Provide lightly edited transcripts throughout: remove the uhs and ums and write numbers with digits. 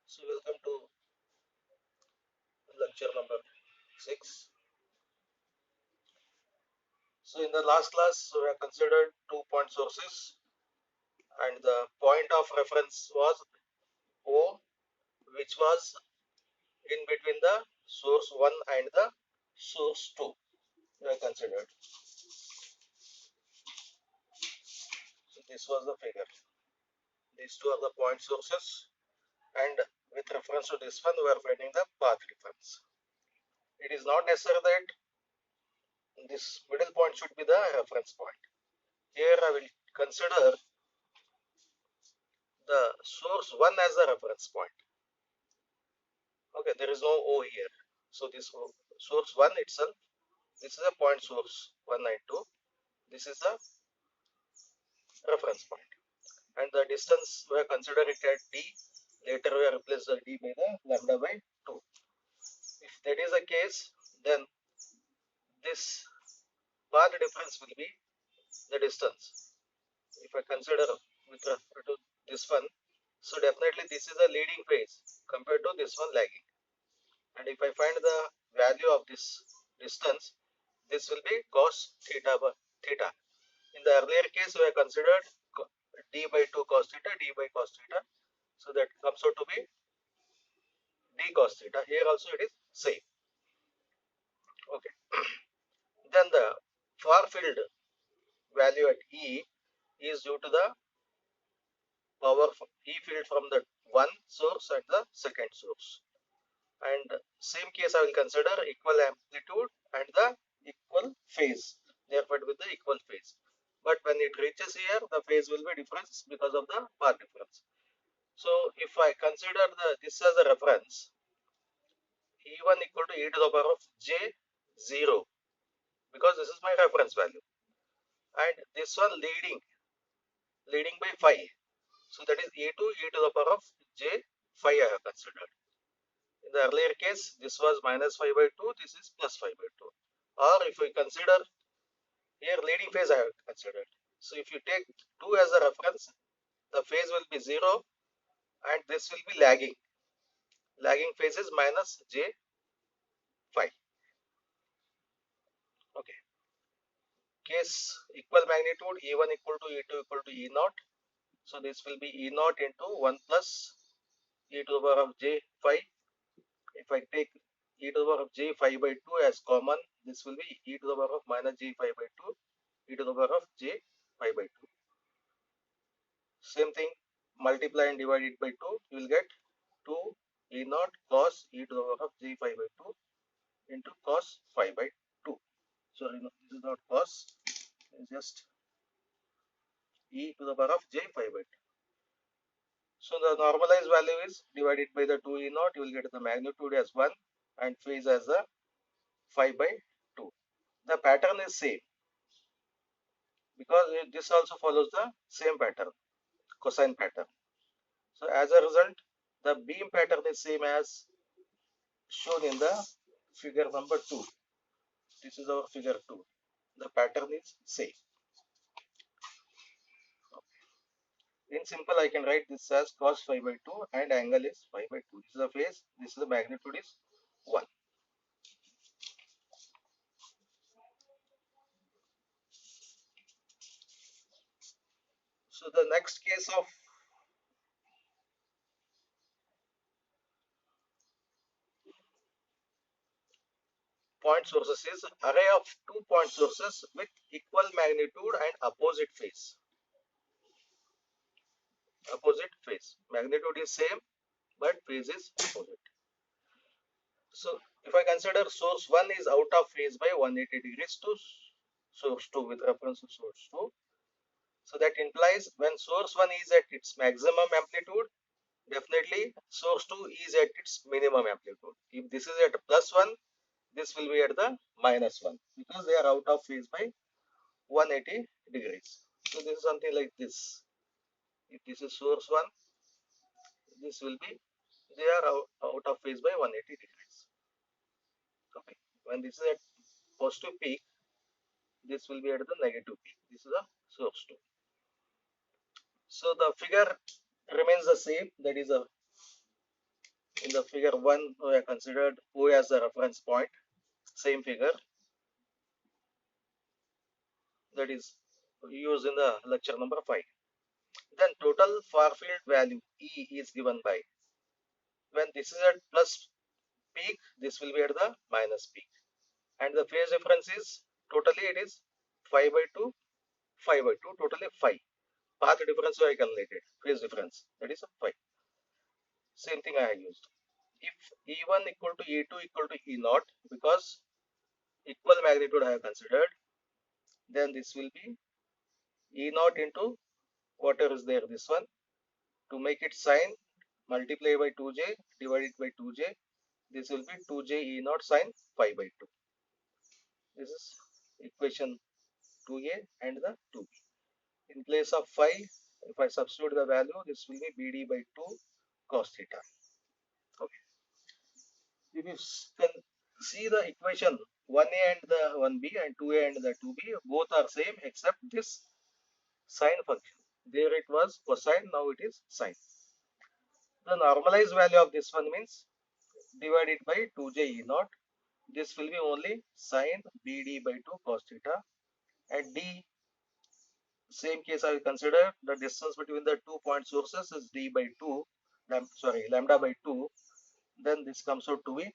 So welcome to lecture number 6. So in the last class we have considered 2 point sources and the point of reference was O, which was in between the source 1 and the source 2 we have considered. So this was the figure. These two are the point sources, and with reference to this one we are finding the path difference. It is not necessary that this middle point should be the reference point. Here I will consider the source 1 as the reference point. Okay, there is no O here. So this source 1 itself, this is a point source 192. This is the reference point. And the distance we have considered it at D. Later we have replaced the D by the lambda by 2. If that is the case, then this path difference will be the distance. If I consider with respect to this one, so definitely this is a leading phase compared to this one lagging. And if I find the value of this distance, this will be cos theta by theta. In the earlier case, we have considered d by 2 cos theta, d by cos theta. So that comes out to be d cos theta. Here also it is same. Okay. Then the far field value at E is due to the power E field from the one source and the second source. And same case I will consider equal amplitude and the equal phase. Therefore, with the equal phase. But when it reaches here, the phase will be different because of the path difference. So if I consider this as a reference, E1 equal to e to the power of j0, because this is my reference value, and this one leading by 5. So that is e2 e to the power of j5 I have considered. In the earlier case, this was minus 5 by 2, this is plus 5 by 2. Or if we consider here leading phase I have considered. So if you take 2 as a reference, the phase will be 0 and this will be lagging. Lagging phase is minus j5. Okay. Case equal magnitude, E1 equal to E2 equal to E0. So this will be E0 into 1 plus e to the power of j5. If I take e to the power of j5 by 2 as common, this will be e to the power of minus j5 by 2, e to the power of j5 by 2. Same thing, multiply and divide it by 2, you will get 2 e0 cos e to the power of j5 by 2 into cos 5 by 2. Sorry, no, this is not cos, it's just e to the power of j5 by 2. So the normalized value is divided by the 2 e0, you will get the magnitude as 1 and phase as a 5 by 2. The pattern is same because this also follows the same pattern, cosine pattern. So as a result, the beam pattern is same as shown in the figure number 2. This is our figure 2. The pattern is same. In simple, I can write this as cos 5 by 2 and angle is 5 by 2. This is the phase, this is the magnitude is 1. So the next case of point sources is array of 2 point sources with equal magnitude and opposite phase. Opposite phase. Magnitude is same, but phase is opposite. So if I consider source 1 is out of phase by 180 degrees to source 2 with reference to source 2. So that implies when source 1 is at its maximum amplitude, definitely source 2 is at its minimum amplitude. If this is at plus 1, this will be at the minus 1 because they are out of phase by 180 degrees. So this is something like this. If this is source 1, this will be, they are out of phase by 180 degrees. Okay. When this is at positive peak, this will be at the negative peak. This is a source 2. So the figure remains the same, that is a In the figure 1, we have considered O as the reference point. Same figure that is used in the lecture number 5. Then total far field value E is given by, when this is at plus peak, this will be at the minus peak. And the phase difference is totally it is 5 by 2, 5 by 2, totally 5. Path difference I calculated, phase difference, that is 5. Same thing I have used. If E1 equal to E2 equal to E0, because equal magnitude I have considered, then this will be E0 into whatever is there, this one. To make it sine, multiply by 2j divided by 2j. This will be 2j E0 sine 5 by 2. This is equation 2a and the 2b. In place of 5, if I substitute the value, this will be BD by 2 cos theta. Okay. If you can see the equation 1a and the 1b and 2a and the 2b, both are same except this sine function. There it was cosine, now it is sine. The normalized value of this one means divided by 2j E0. This will be only sine BD by 2 cos theta, and D, same case I will consider the distance between the 2 point sources is D by 2, lambda by 2. Then this comes out to be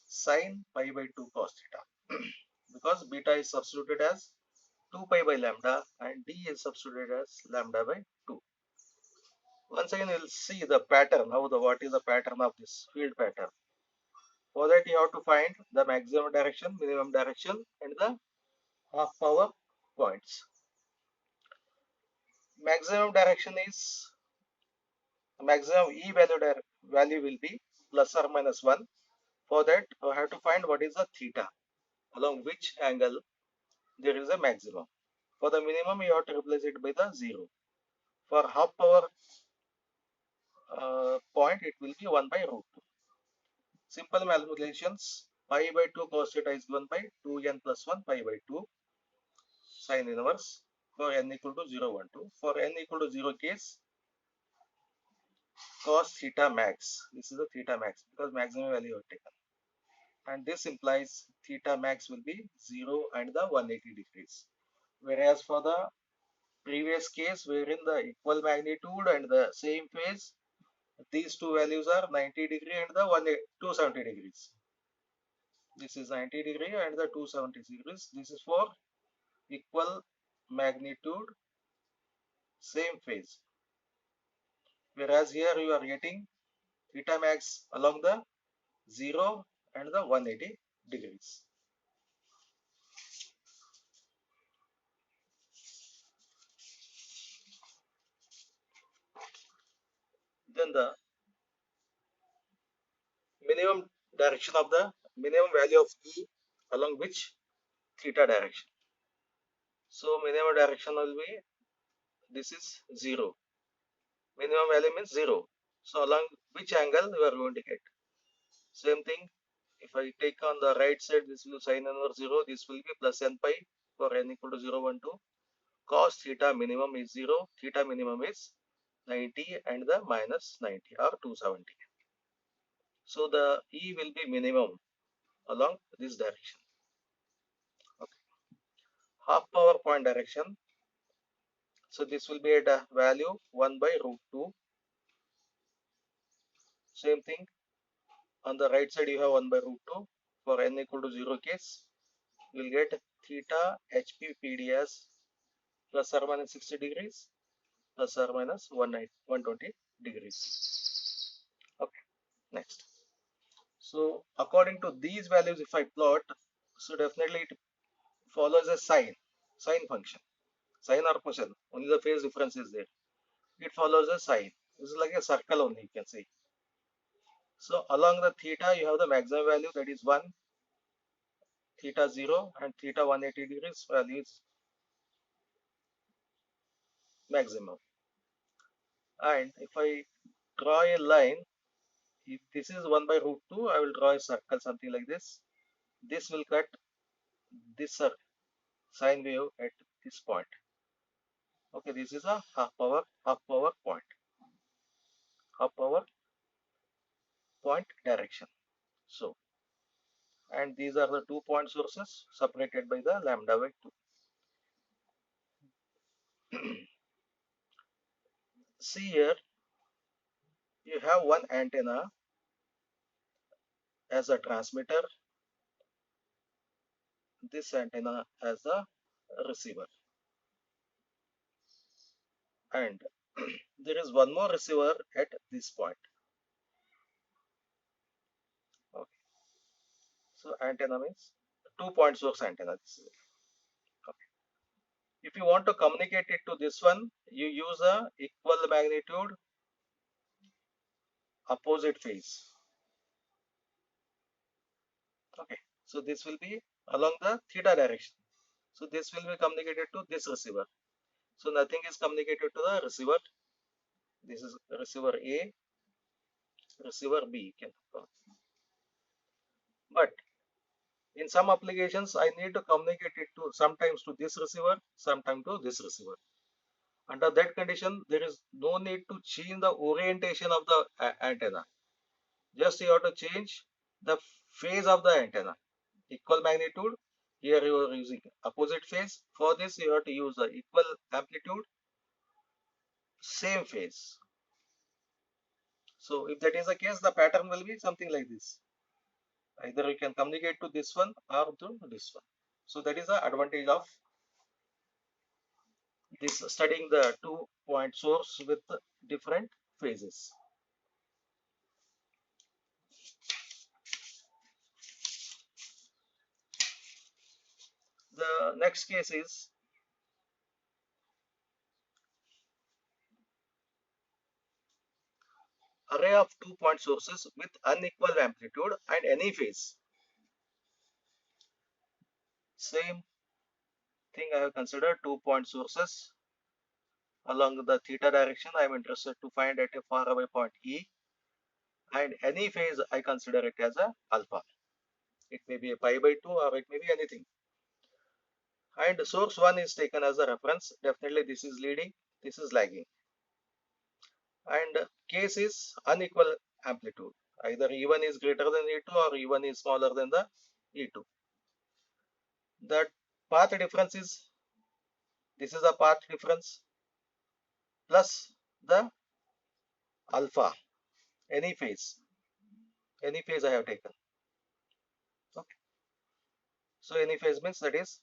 sine pi by 2 cos theta because beta is substituted as 2 pi by lambda and D is substituted as lambda by 2. Once again, we'll see the pattern, what is the pattern of this field pattern. For that, you have to find the maximum direction, minimum direction, and the half power points. Maximum direction is, maximum E value will be plus or minus 1. For that, you have to find what is the theta, along which angle there is a maximum. For the minimum, you have to replace it by the 0. For half power point, it will be 1 by root 2. Simple calculations, pi by 2 cos theta is given by 2n plus 1 pi by 2 sine inverse for n equal to 0, 1, 2. For n equal to 0 case, cos theta max. This is the theta max because maximum value you have taken. And this implies theta max will be 0 and the 180 degrees. Whereas for the previous case wherein the equal magnitude and the same phase, these two values are 90 degree and the 270 degrees. This is 90 degree and the 270 degrees. This is for equal magnitude, same phase. Whereas here you are getting theta max along the 0 and the 180 degrees. Then the minimum direction of the minimum value of E along which theta direction. So minimum direction will be, this is 0. Minimum value means 0. So along which angle you are going to get. Same thing, if I take on the right side, this will be sine inverse 0. This will be plus n pi for n equal to 0, 1, 2. Cos theta minimum is 0. Theta minimum is 90 and the minus 90 or 270. So the E will be minimum along this direction. Okay. Half power point direction. So this will be at a value 1 by root 2. Same thing. On the right side you have 1 by root 2. For n equal to 0 case, you will get theta HPPD as plus or minus 60 degrees plus or minus 120 degrees. Okay, next. So according to these values, if I plot, so definitely it follows a sine function, sine or cosine. Only the phase difference is there. It follows a sine. This is like a circle only, you can say. So along the theta, you have the maximum value, that is 1, theta 0, and theta 180 degrees value is maximum. And if I draw a line, if this is 1 by root 2, I will draw a circle, something like this. This will cut this sine wave at this point. Okay, this is a half power point. Half power point direction. So, and these are the 2 point sources separated by the lambda by 2. See here, you have one antenna as a transmitter, this antenna as a receiver, and there is one more receiver at this point. Okay. So antenna means 2 point source antenna. This is okay. If you want to communicate it to this one, you use a equal magnitude opposite phase. Okay. So this will be along the theta direction. So this will be communicated to this receiver. So nothing is communicated to the receiver. This is receiver A, receiver B. But in some applications, I need to communicate it to sometimes to this receiver, sometimes to this receiver. Under that condition, there is no need to change the orientation of the antenna. Just you have to change the phase of the antenna. Equal magnitude. Here you are using opposite phase. For this, you have to use the equal amplitude, same phase. So if that is the case, the pattern will be something like this. Either you can communicate to this one or to this one. So that is the advantage of this studying the 2 point source with different phases. The next case is array of 2 point sources with unequal amplitude and any phase. Same thing, I have considered 2 point sources along the theta direction. I am interested to find at a far away point E, and any phase I consider it as a alpha. It may be a pi by 2 or it may be anything. And source 1 is taken as a reference. Definitely this is leading, this is lagging. And case is unequal amplitude. Either E1 is greater than E2 or E1 is smaller than the E2. The path difference is, this is a path difference plus the alpha, any phase I have taken. Okay. So any phase means that is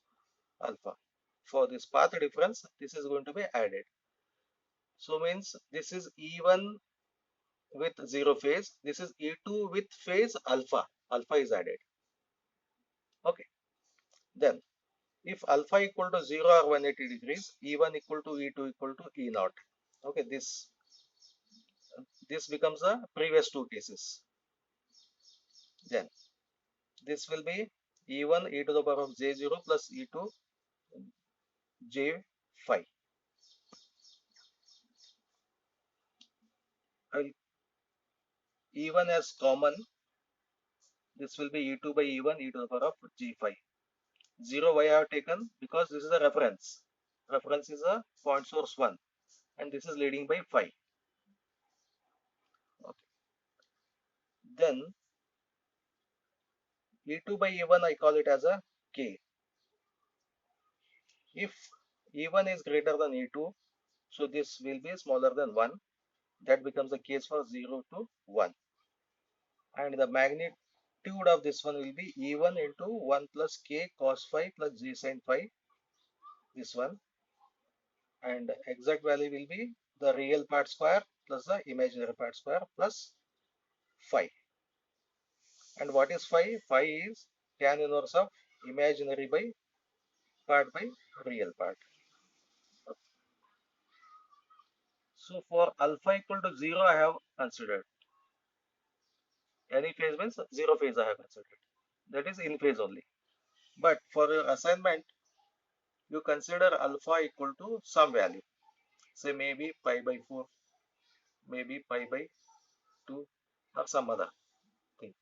alpha. For this path difference, this is going to be added. So means this is E1 with 0 phase, this is E2 with phase alpha. Alpha is added. Okay. Then if alpha equal to 0 or 180 degrees, E1 equal to E2 equal to E naught. Okay, this becomes the previous two cases. Then this will be E1 e to the power of j0 plus E2 j phi. E1 as common, this will be E2 by E1 e to the power of j phi. 0 why I have taken? Because this is a reference. Reference is a point source 1 and this is leading by phi. Okay. Then E2 by E1 I call it as a k. If E1 is greater than E2, so this will be smaller than 1. That becomes the case for 0 to 1. And the magnitude of this one will be E1 into 1 plus k cos phi plus j sin phi. This one. And exact value will be the real part square plus the imaginary part square plus phi. And what is phi? Phi is tan inverse of imaginary by part by real part. So for alpha equal to 0 I have considered. Any phase means 0 phase I have considered. That is in phase only. But for your assignment, you consider alpha equal to some value. Say maybe pi by 4, maybe pi by 2 or some other thing.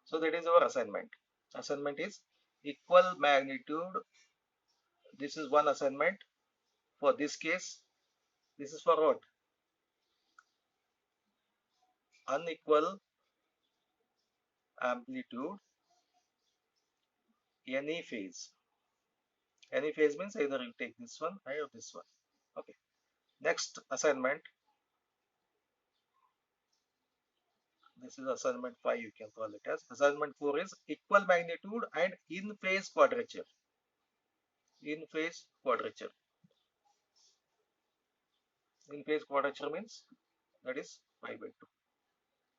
So that is our assignment. Assignment is equal magnitude. This is one assignment. For this case, this is for what? Unequal amplitude, any phase. Any phase means either you take this one or this one. Okay. Next assignment. This is assignment 5, you can call it as. Assignment 4 is equal magnitude and in phase quadrature. In phase quadrature. In phase quadrature means that is pi by 2.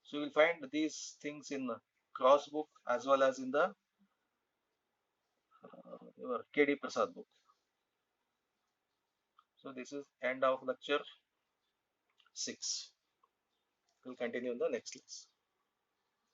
So you will find these things in cross book as well as in the your KD Prasad book. So this is end of lecture 6. We'll continue in the next class.